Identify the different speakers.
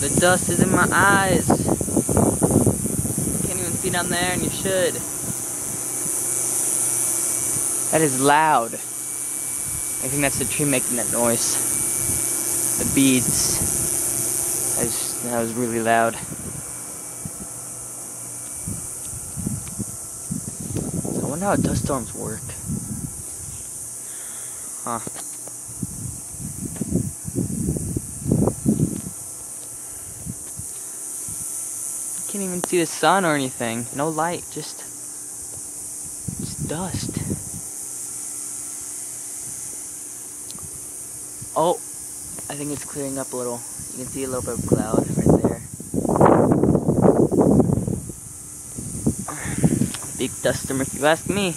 Speaker 1: The dust is in my eyes. Can't even see down there, and you should. That is loud. I think that's the tree making that noise. The beads. That was really loud. So I wonder how dust storms work. Huh. Can't even see the sun or anything. No light, just dust. Oh, I think it's clearing up a little. You can see a little bit of cloud right there. Big dust storm if you ask me.